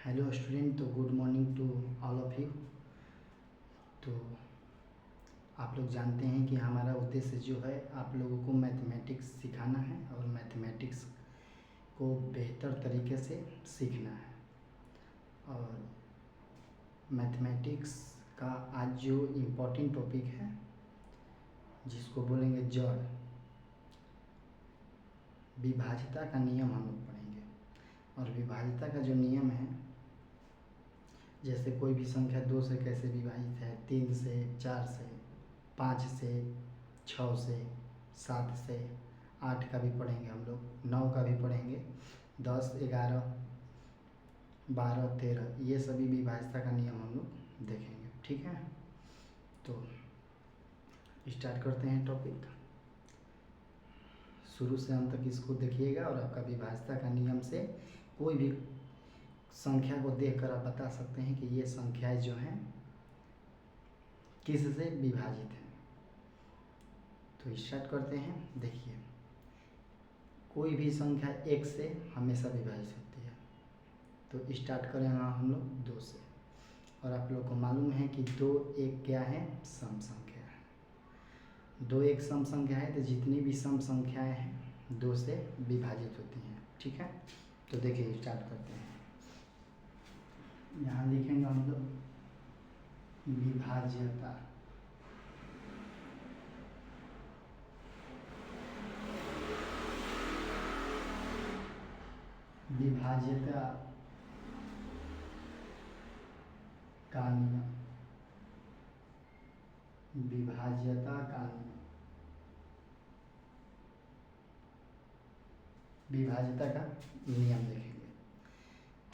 Hello student, तो good morning to all of you. तो आप लोग जानते हैं कि हमारा उद्देश्य जो है आप लोगों को मैथमेटिक्स सिखाना है और मैथमेटिक्स को बेहतर तरीके से सीखना है। और मैथमेटिक्स का आज जो इम्पोर्टेंट टॉपिक है जिसको बोलेंगे जड़, विभाज्यता का नियम हम लोग पढ़ेंगे। और विभाज्यता का जो नियम है, जैसे कोई भी संख्या 2 से कैसे विभाजित है, 3 से, 4 से, 5 से, 6 से, 7 से, 8 का भी पढ़ेंगे हम लोग, 9 का भी पढ़ेंगे, 10, 11, 12, 13, ये सभी विभाज्यता का नियम हम लोग देखेंगे। ठीक है, तो स्टार्ट करते हैं टॉपिक। शुरू से अंत तक इसको देखिएगा और आपका विभाज्यता का नियम से कोई भी संख्या को देखकर आप बता सकते हैं कि ये संख्याएं जो हैं किससे विभाजित हैं। तो स्टार्ट करते हैं। देखिए, कोई भी संख्या 1 से हमेशा विभाजित होती है। तो स्टार्ट करेंगे हम लोग 2 से। और आप लोग को मालूम है कि 2 1 क्या है, सम संख्या है। 2 1 सम संख्या है, तो जितनी भी सम संख्याएं हैं 2 से विभाजित होती हैं। ठीक है, तो देखिए स्टार्ट करते हैं। यहाँ लिखेंगे हम लोग विभाज्यता। विभाज्यता का नियम, विभाज्यता का नियम, विभाज्यता का नियम देखेंगे।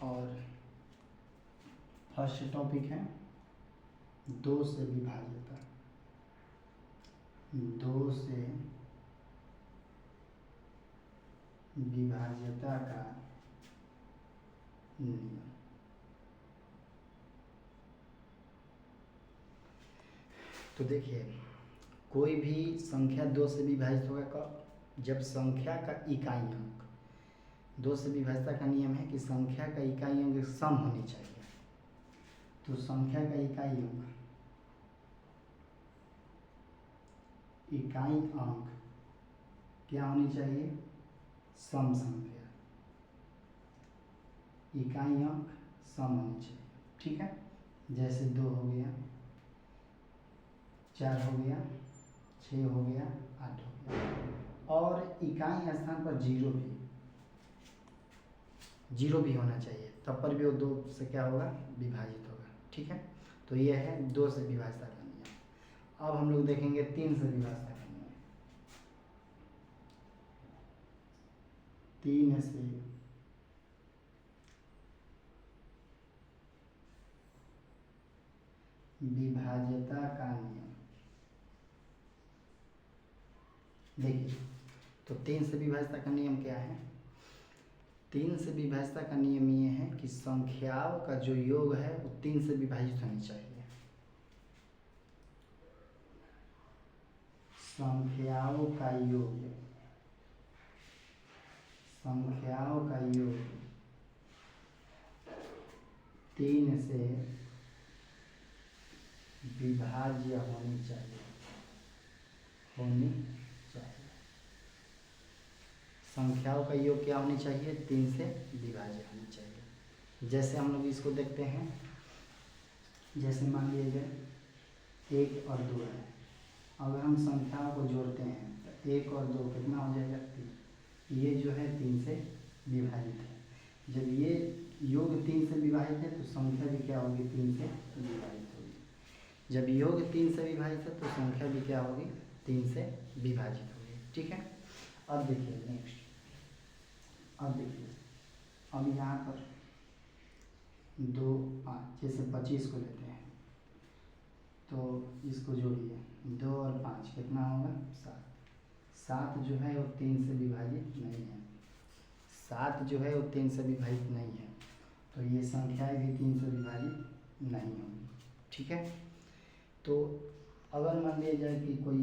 और फर्स्ट टॉपिक है 2 से विभाज्यता। 2 से विभाज्यता का नियम। तो देखिए, कोई भी संख्या 2 से विभाजित होगा कब, जब संख्या का इकाई अंक, 2 से विभाज्यता का नियम है कि संख्या का इकाई अंक सम होनी चाहिए। तो संख्या का इकाई अंक क्या होनी चाहिए, सम संख्या, इकाई अंक सम होनी चाहिए। ठीक है, जैसे 2 हो गया, 4 हो गया, 6 हो गया, 8 हो गया। और इकाई स्थान पर जीरो भी होना चाहिए, तब पर भी वो 2 से क्या होगा, विभाजित होगा। ठीक है, तो ये है 2 से विभाज्यता का नियम। अब हम लोग देखेंगे 3 से विभाज्यता का नियम। 3 से विभाज्यता का नियम। देखिए, तो 3 से विभाज्यता का नियम क्या है। 3 से विभाज्यता का नियम ये है कि संख्याओं का जो योग है वो 3 से विभाजित होनी चाहिए। संख्याओं का योग, संख्याओं का योग 3 से विभाज्य होनी चाहिए, संख्याओं का योग क्या होनी चाहिए, 3 से विभाज्य होनी चाहिए। जैसे हम लोग इसको देखते हैं, जैसे मान लीजिए 1 और 2 है। अगर हम संख्याओं को जोड़ते हैं तो 1 और 2 कितना हो जाएगा, 3। ये जो है 3 से विभाजित है। जब ये योग 3 से विभाजित है तो संख्या भी क्या होगी, 3 से विभाजित होगी। जब योग 3 से विभाजित है तो संख्या भी क्या होगी, 3 से विभाजित होगी। ठीक है, अब देखिए नेक्स्ट। अब देखिए, अब यहाँ पर 2 5, जैसे 25 को लेते हैं तो इसको जोड़िए, 2 और 5 कितना होगा, 7। 7 जो है वो 3 से विभाजित नहीं है, 7 जो है वो 3 से विभाजित नहीं है, तो ये संख्याएं भी 3 से विभाजित नहीं होंगी। ठीक है, तो अगर मान लिया जाए कि कोई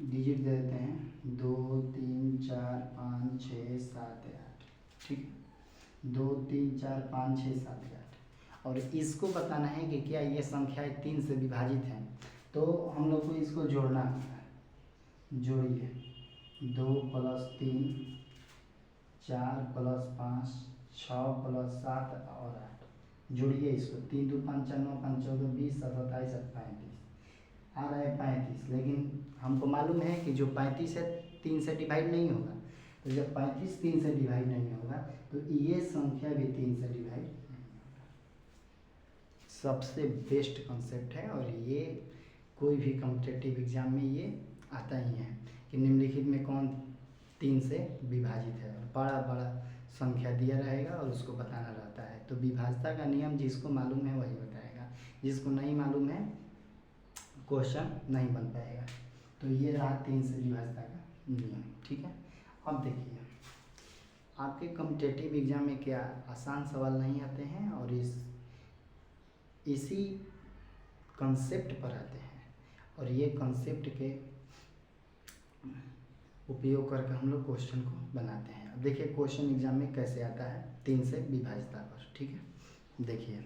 डिजिट दे देते हैं 2 3 4 5 6 7 8। ठीक है, 2 3 4 5 6 7 8। और इसको बताना है कि क्या ये संख्याएं 3 से विभाजित हैं। तो हम लोग को इसको जोड़ना होगा। जोड़िए 2 + 3 4 + 5 6 + 7 और 8। जोड़िए इसको 3 2 5 4 9 5 14 20 27 28 आ रहा है 35। लेकिन हमको मालूम है कि जो 35 है 3 से डिवाइड नहीं होगा। तो जब 35 3 से डिवाइड नहीं होगा तो ये संख्या भी 3 से डिवाइड नहीं होगा। सबसे बेस्ट कॉन्सेप्ट है और ये कोई भी कॉम्पिटिटिव एग्जाम में ये आता ही है कि निम्नलिखित में कौन 3 से विभाजित है। और बड़ा बड़ा संख्या दिया रहेगा और उसको बताना रहता है। तो विभाज्यता का नियम जिसको मालूम है वही बताएगा, जिसको नहीं मालूम है क्वेश्चन नहीं बन पाएगा। तो ये रहा 3 से विभाज्यता का नियम। ठीक है, अब देखिए आपके कॉम्पिटिटिव एग्जाम में क्या आसान सवाल नहीं आते हैं और इसी कंसेप्ट पर आते हैं और ये कंसेप्ट के उपयोग करके हम लोग क्वेश्चन को बनाते हैं। अब देखिए क्वेश्चन एग्जाम में कैसे आता है 3 से विभाज्यता पर। ठीक है, देखिए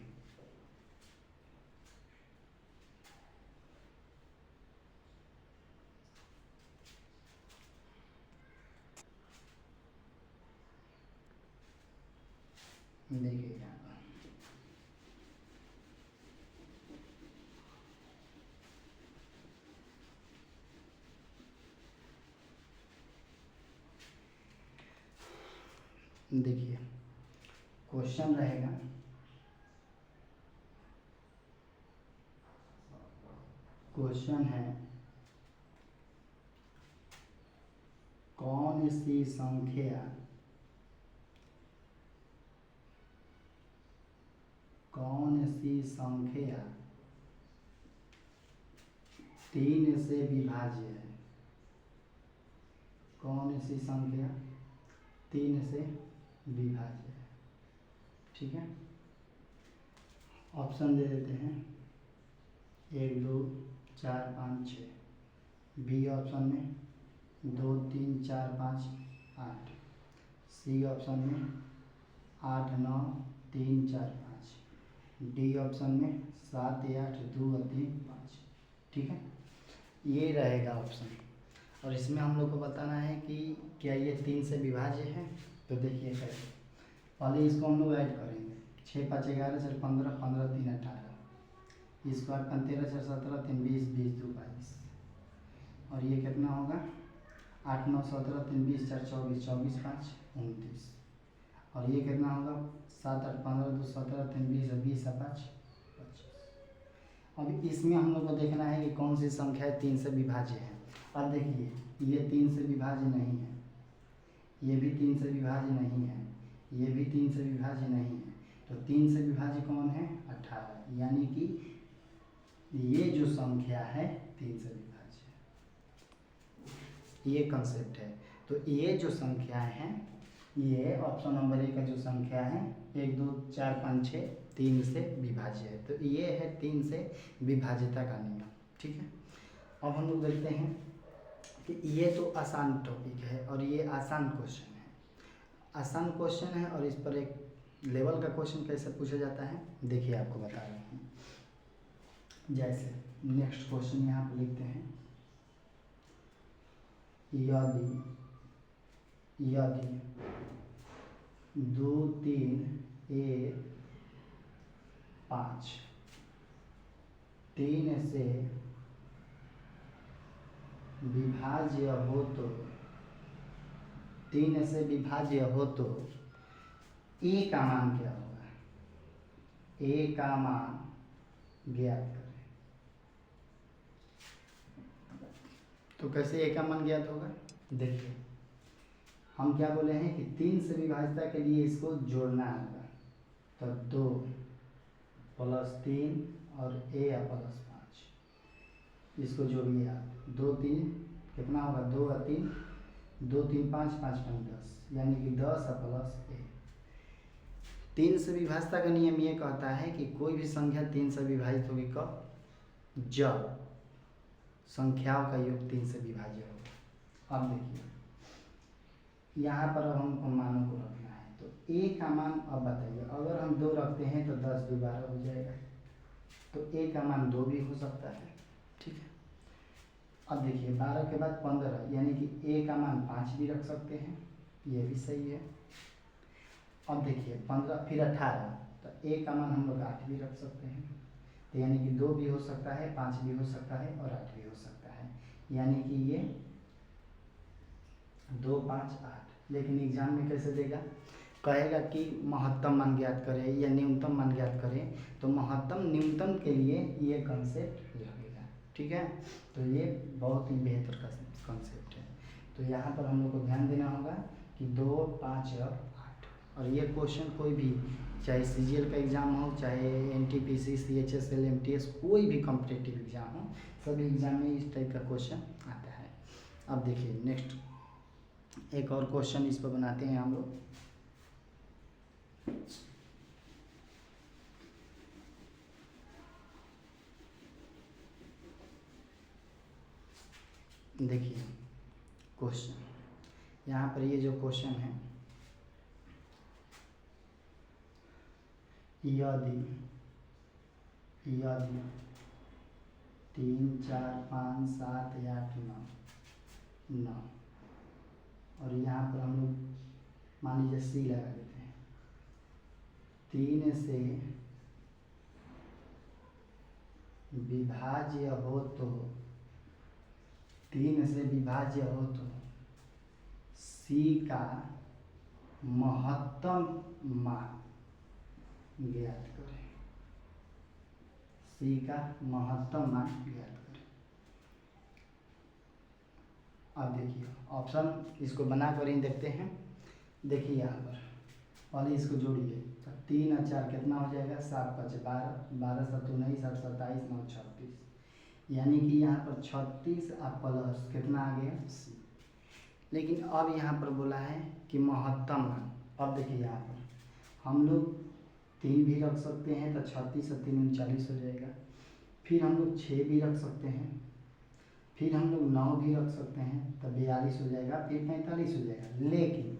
देखिए यहाँ पर देखिए क्वेश्चन रहेगा क्वेश्चन है कौन सी संख्या 3 से विभाज्य है। कौन सी संख्या 3 से विभाज्य है। ठीक है, ऑप्शन दे देते हैं 1 2 4 5 6। बी ऑप्शन में 2 3 4 5 8। सी ऑप्शन में 8 9 3 4 5। डी ऑप्शन में 7 8 2 3 5। ठीक है, ये रहेगा ऑप्शन। और इसमें हम लोग को बताना है कि क्या ये 3 से विभाज्य है। तो देखिए कैसे, पहले इसको हम लोग ऐड करेंगे 6 5 11 4 15 15 3 18। इसको 8 5 13 4 17 3 20 20 2 22। और ये कितना होगा 8 9 17 3 20 4 24 24 5 29। और ये कितना होगा 7 8 15 2 17 3 20 20 5 25। अब इसमें हम लोग को देखना है कि कौन सी संख्या 3 से विभाज्य है। अब देखिए ये 3 से विभाज्य नहीं है, ये भी 3 से विभाज्य नहीं है, ये भी 3 से विभाज्य नहीं है। तो 3 से विभाज्य कौन है 18। यानी कि ये जो संख्या है 3 से विभाज्य है। ये कंसेप्ट है। तो ये जो संख्याएं हैं ये ऑप्शन नंबर 1 का जो संख्या है 1 2 4 5 6 3 से विभाज्य है। तो ये है 3 से विभाज्यता का नियम। ठीक है, अब हम लोग देखते हैं कि ये तो आसान टॉपिक है और ये आसान क्वेश्चन है। आसान क्वेश्चन है और इस पर एक लेवल का क्वेश्चन कैसे पूछा जाता है देखिए आपको बता रहा हूँ। जैसे नेक्स्ट क्वेश्चन यहाँ पर लिखते हैं यदि 2 3 1 5 3 से विभाज्य हो तो 3 से विभाज्य हो तो ए का मान क्या होगा। ए का मान ज्ञात करें। तो कैसे ए का मान ज्ञात होगा देखिए, हम क्या बोले हैं कि 3 से विभाज्यता के लिए इसको जोड़ना होगा। तो 2 + 3 और a + 5 इसको जोड़िए आप। 2 3 कितना होगा 2 और 3 2 3 5 5 5 10 यानी कि 10 + a। 3 से विभाज्यता का नियम ये कहता है कि कोई भी संख्या 3 से विभाजित होगी कब, जब संख्याओं का योग 3 से विभाज्य होगा। अब देखिए यहाँ पर हमको मानों को रखना है। तो a का मान अब बताइए, अगर हम 2 रखते हैं तो 10 2 12 हो जाएगा। तो a का मान 2 भी हो सकता है। ठीक है, अब देखिए 12 के बाद 15 यानी कि a का मान 5 भी रख सकते हैं, ये भी सही है। अब देखिए 15 फिर 18 तो a का मान हम लोग 8 भी रख सकते हैं, तो यानी कि 2 भी हो सकता है, 5 भी हो सकता है और 8 भी हो सकता है, यानी कि ये 2 5 8। लेकिन एग्जाम में कैसे देगा, कहेगा कि महत्तम मान ज्ञात करें या न्यूनतम मान ज्ञात करें, तो महत्तम न्यूनतम के लिए ये कंसेप्ट लगेगा। ठीक है, तो ये बहुत ही बेहतर कंसेप्ट है। तो यहाँ पर हम लोग को ध्यान देना होगा कि 2 5 और 8, और ये क्वेश्चन कोई भी, चाहे CGL का एग्ज़ाम हो, चाहे NTPC CHSL MTS कोई भी कॉम्पिटिटिव एग्ज़ाम हो, सभी एग्ज़ाम में इस टाइप का क्वेश्चन आता है। अब देखिए नेक्स्ट एक और क्वेश्चन इस पर बनाते हैं हम लोग। देखिए क्वेश्चन, यहाँ पर ये जो क्वेश्चन है, यदि 3 4 5 7 8 9 और यहाँ पर हम लोग मान लीजिए C लगा देते हैं, 3 से विभाज्य हो तो 3 से विभाज्य हो तो C का महत्तम मान ज्ञात करें। C का महत्तम मान ज्ञात करें। अब देखिए ऑप्शन इसको बना कर ही देखते हैं। देखिए यहाँ पर पहले इसको जोड़िए, तो 3 और 4 कितना हो जाएगा, 7 5 12, 12 7 19, 8 27 9 36, यानी कि यहाँ पर 36 और प्लस कितना आ गया C। लेकिन अब यहाँ पर बोला है कि महत्तम मान। अब देखिए यहाँ पर हम लोग 3 भी रख सकते हैं तो 36 और 3 39 हो जाएगा, फिर हम लोग 6 भी रख सकते हैं, फिर हम लोग 9 भी रख सकते हैं तो 42 हो जाएगा, फिर 45 हो जाएगा। लेकिन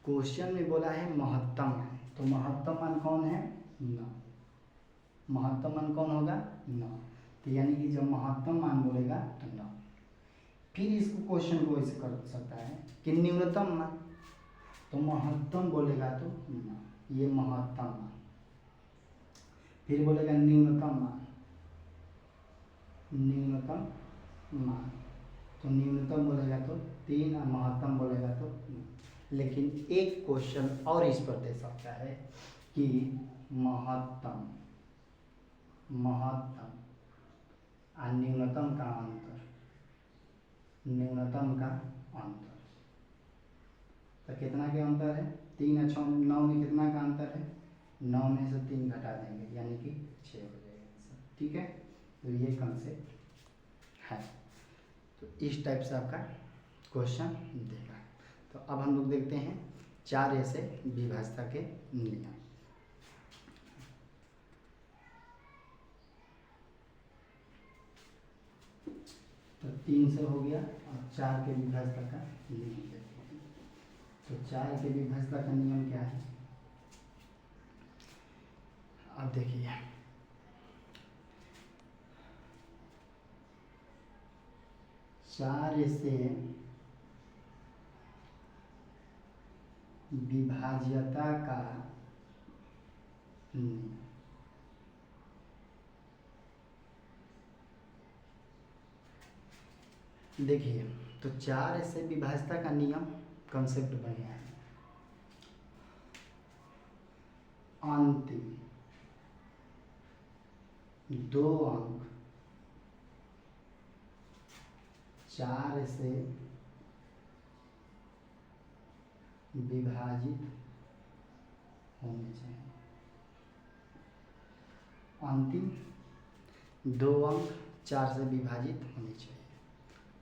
क्वेश्चन में बोला है महत्तम मान, तो महत्तम मान कौन है, 9। महत्तम मान कौन होगा, 9। तो यानी कि जब महत्तम मान बोलेगा तो 9। फिर इसको क्वेश्चन को ऐसे कर सकता है कि न्यूनतम मान, तो महत्तम बोलेगा तो 9, ये महत्तम मान। फिर बोलेगा न्यूनतम मान, तो न्यूनतम बोलेगा तो 3 और महत्तम बोलेगा तो 9। लेकिन एक क्वेश्चन और इस पर दे सकता है कि महत्तम और न्यूनतम का अंतर, तो कितना के अंतर है, 3 और 6 9 में कितना का अंतर है, 9 में से 3 घटा देंगे यानी कि 6 हो जाएगा। ठीक है, तो ये कंसेप्ट है। तो इस टाइप से आपका क्वेश्चन देगा। तो अब हम लोग देखते हैं 4 से विभाज्यता के नियम। तो 3 से हो गया और 4 के विभाज्यता का नियम देखते हैं। तो 4 के विभाज्यता का नियम क्या है, अब देखिए 4 से विभाज्यता का नियम, देखिए तो 4 से विभाज्यता का नियम कंसेप्ट बढ़िया है। अंतिम 2 अंक 4 से विभाजित होने चाहिए। अंतिम 2 अंक 4 से विभाजित होने चाहिए।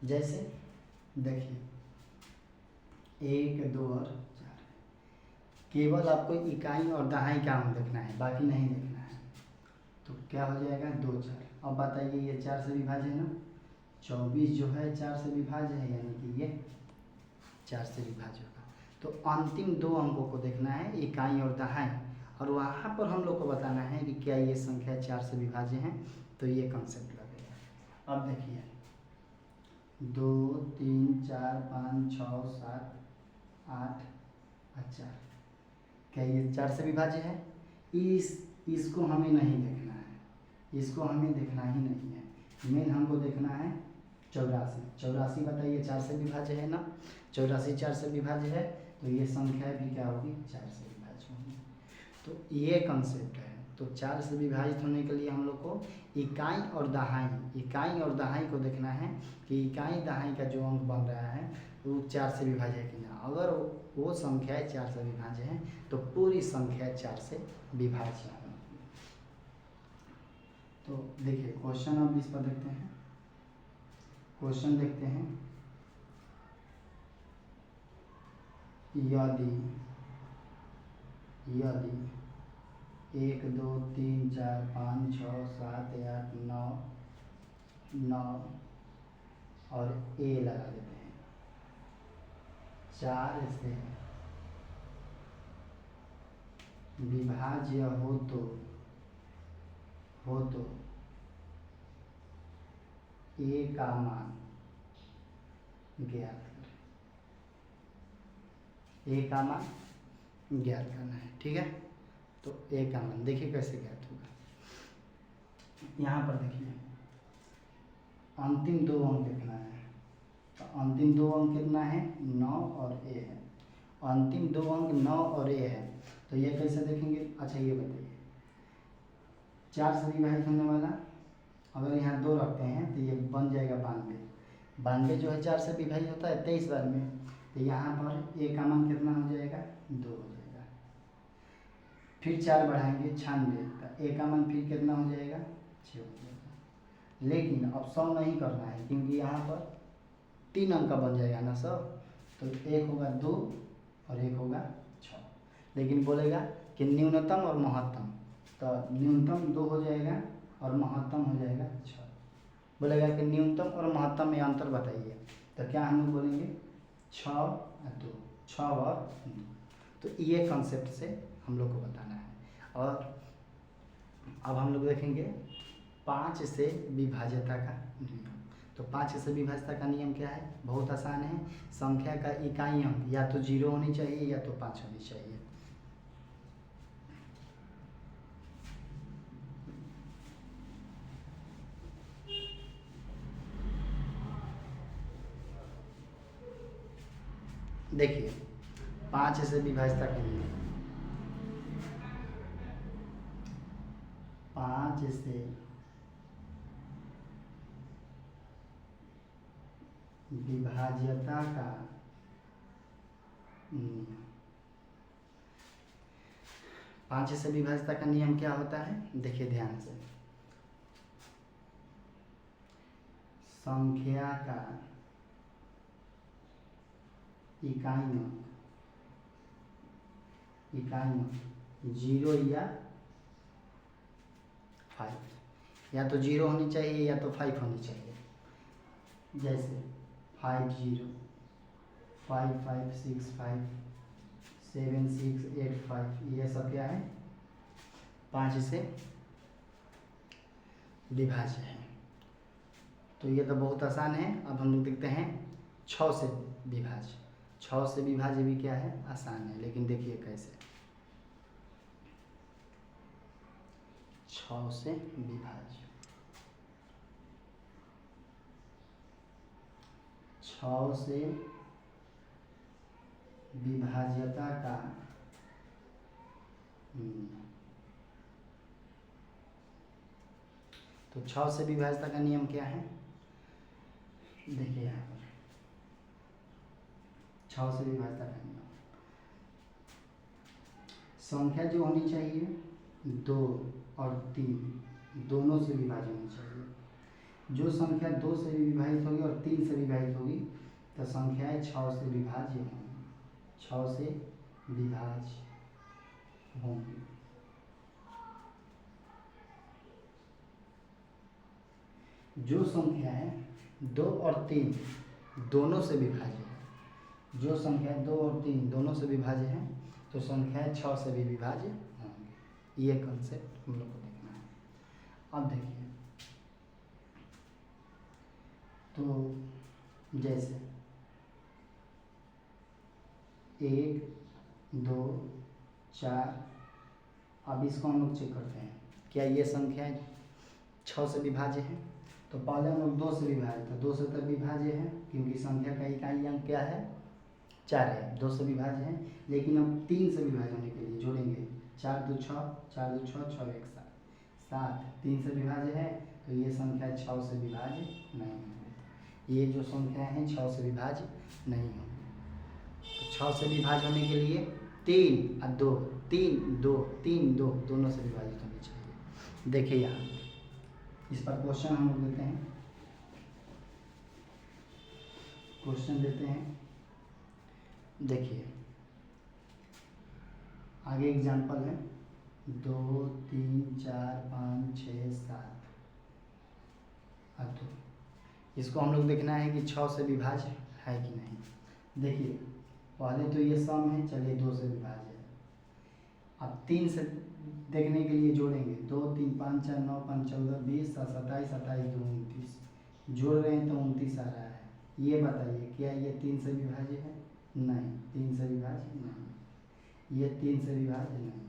जैसे देखिए 1 2 और 4, केवल आपको इकाई और दहाई का अंक देखना है, बाकी नहीं देखना है। तो क्या हो जाएगा 2 4। अब बताइए ये 4 से विभाज्य है ना, 24 जो है 4 से विभाज्य है, यानी कि ये 4 से विभाज्य होगा। तो अंतिम 2 अंकों को देखना है, इकाई और दहाई। और वहाँ पर हम लोग को बताना है कि क्या ये संख्या 4 से विभाज्य है, तो ये कंसेप्ट लगेगा। अब देखिए 2 3 4 5 6 7 8 और 4, क्या ये 4 से विभाज्य है? इसको हमें नहीं देखना है, इसको हमें देखना ही नहीं है। मेन हमको देखना है 84। 84 बताइए 4 से विभाज्य है ना? 84 4 से विभाज्य है, तो ये संख्या भी क्या होगी? 4 से विभाज्य होगी। तो ये कंसेप्ट है। तो 4 से विभाजित होने के लिए हम लोग को इकाई और दहाई को देखना है कि इकाई दहाई का जो अंक बन रहा है वो 4 से विभाज्य है कि ना। अगर वो संख्या 4 से विभाज्य है तो पूरी संख्या 4 से विभाज्य है। तो देखिए क्वेश्चन अब इस पर देखते हैं। क्वेश्चन देखते हैं, यदि 1 2 3 4 5 6 7 8 9 और ए लगा देते हैं, 4 से विभाज्य हो तो ए का मान ज्ञात करें। ए का मान ज्ञात करना है, ठीक है। तो ए का मान देखिए कैसे ज्ञात होगा। यहाँ पर देखिए अंतिम 2 अंक देखना है, तो अंतिम 2 अंक कितना है? 9 और ए है। अंतिम 2 अंक 9 और ए है, तो ये कैसे देखेंगे? अच्छा ये बताइए, 4 से विभाजित होने वाला अगर यहाँ 2 रखते हैं तो ये बन जाएगा 92। 92 जो है 4 से विभाजित होता है 23 बार में, तो यहाँ पर ए का मान कितना हो जाएगा? 2 हो जाएगा। फिर 4 बढ़ाएंगे 96, तो ए का मान फिर कितना हो जाएगा? 6 हो जाएगा। लेकिन अब 100 नहीं करना है क्योंकि यहाँ पर 3 अंक का बन जाएगा ना सब, तो एक होगा 2 और एक होगा 6। लेकिन बोलेगा कि न्यूनतम और महत्तम, तो न्यूनतम 2 हो जाएगा और महत्तम हो जाएगा 6। बोलेगा कि न्यूनतम और महत्तम में अंतर बताइए, तो क्या हम लोग बोलेंगे? 6 और 2, 6 और 2। तो ये कंसेप्ट से हम लोग को बताना है। और अब हम लोग देखेंगे 5 से विभाज्यता का नियम। तो 5 से विभाज्यता का नियम क्या है? बहुत आसान है। संख्या का इकाई अंक या तो 0 होनी चाहिए या तो 5 होनी चाहिए। देखिए 5 से विभाज्यता का नियम, 5 से विभाज्यता का नियम। 5 से विभाज्यता का नियम क्या होता है? देखिए ध्यान से, संख्या का इकाई अंक 0 या 5, या तो 0 होनी चाहिए या तो 5 होनी चाहिए। जैसे 5 0 5 5 6 5 7 6 8 5, ये सब क्या है? 5 से विभाज्य है। तो ये तो बहुत आसान है। अब हम लोग देखते हैं 6 से विभाज्य। 6 से विभाज्य भी क्या है? आसान है, लेकिन देखिए कैसे। 6 से विभाज्य, 6 से विभाज्यता का तो 6 से विभाज्यता का नियम क्या है? देखिए यहाँ पर 6 से विभाज्यता का नियम, संख्या जो होनी चाहिए 2 और 3 दोनों से विभाज्य होनी चाहिए। जो संख्या 2 से विभाजित होगी और 3 से विभाजित होगी तो संख्याएं 6 से विभाज्य होंगी, 6 से विभाज्य होंगी। जो संख्याएं 2 और 3 दोनों से विभाज्य है, जो संख्याएं 2 और 3 दोनों से विभाज्य हैं तो संख्याएं 6 से भी विभाज्य होंगे। ये कंसेप्ट हम लोग को देखना है। अब देखिए, तो जैसे 1 2 4, अब इसको हम लोग चेक करते हैं क्या ये संख्या 6 से विभाज्य है। तो पहले हम लोग 2 से विभाज्य, तो 2 से तो विभाज्य है क्योंकि संख्या का इकाई अंक क्या है 4 है, 2 से विभाज्य है। लेकिन अब 3 से विभाज्य होने के लिए जोड़ेंगे, 4 2 6, 4 2 6, 6 1 7, 7 3 से विभाज्य है, तो ये संख्या 6 से विभाज्य नहीं होगी। ये जो संख्या है 6 से विभाज्य नहीं होगी। तो 6 से विभाज्य होने के लिए 3 और 2, 3 2 3 2 दोनों से विभाजित होनी चाहिए। देखिए यहाँ इस पर क्वेश्चन हम लोग देते हैं, क्वेश्चन देते हैं। देखिए आगे एग्जाम्पल है 2 3 4 5 6 7 और 2। इसको हम लोग देखना है कि 6 से विभाज्य है कि नहीं। देखिए पहले तो ये सम है, चलिए 2 से विभाज्य है। अब 3 से देखने के लिए जोड़ेंगे, 2 3 5 4 9 5 14 20 27 28 2 29, जोड़ रहे हैं तो 29 आ रहा है। ये बताइए क्या ये 3 से विभाज्य है? नहीं, 3 से विभाज्य नहीं, ये 3 से विभाज्य नहीं।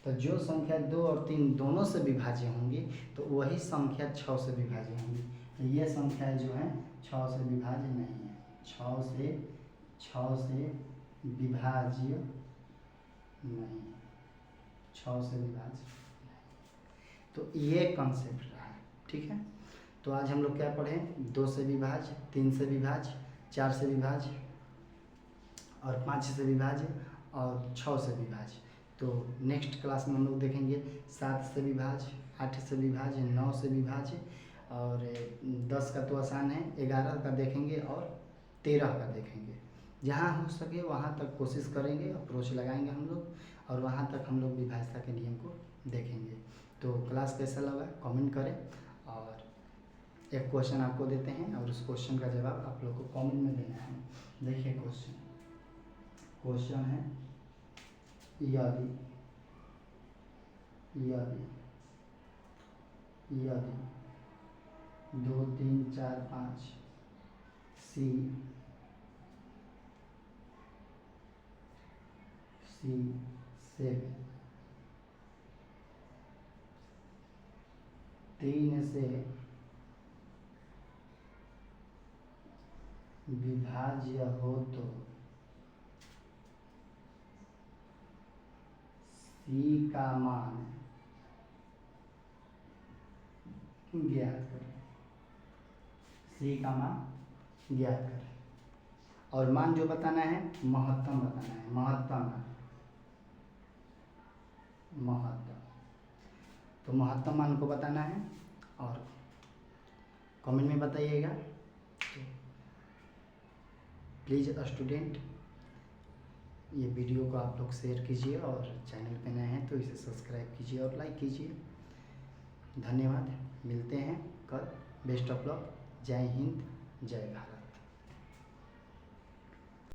तो जो संख्या 2 और 3 दोनों से विभाज्य होंगी तो वही संख्या 6 से विभाज्य होंगी। तो ये संख्या जो है 6 से विभाज्य नहीं है, 6 से विभाज्य नहीं, 6 से विभाज्य नहीं। तो ये कॉन्सेप्ट रहा है, ठीक है। तो आज हम लोग क्या पढ़े, 2 से विभाज्य, 3 से विभाज्य, 4 से विभाज्य और 5 से विभाज्य और 6 से विभाज्य। तो नेक्स्ट क्लास में हम लोग देखेंगे 7 से विभाज्य, 8 से विभाज्य, 9 से विभाज्य और 10 का तो आसान है, 11 का देखेंगे और 13 का देखेंगे। जहाँ हो सके वहाँ तक कोशिश करेंगे, अप्रोच लगाएंगे हम लोग और वहाँ तक हम लोग विभाज्यता के नियम को देखेंगे। तो क्लास कैसा लगा कमेंट करें और एक क्वेश्चन आपको देते हैं और उस क्वेश्चन का जवाब आप लोग को कमेंट में देना है। देखिए क्वेश्चन है यदि 2 3 4 5 C 7 3 से विभाज्य हो तो C का मान ज्ञात करें, C का मान ज्ञात करें। और मान जो बताना है महत्तम बताना है, महत्तम। तो महत्तम मान को बताना है और कमेंट में बताइएगा। प्लीज़ स्टूडेंट ये वीडियो को आप लोग शेयर कीजिए और चैनल पे नए हैं तो इसे सब्सक्राइब कीजिए और लाइक कीजिए। धन्यवाद, मिलते हैं कल। बेस्ट ऑफ लक, जय हिंद, जय भारत।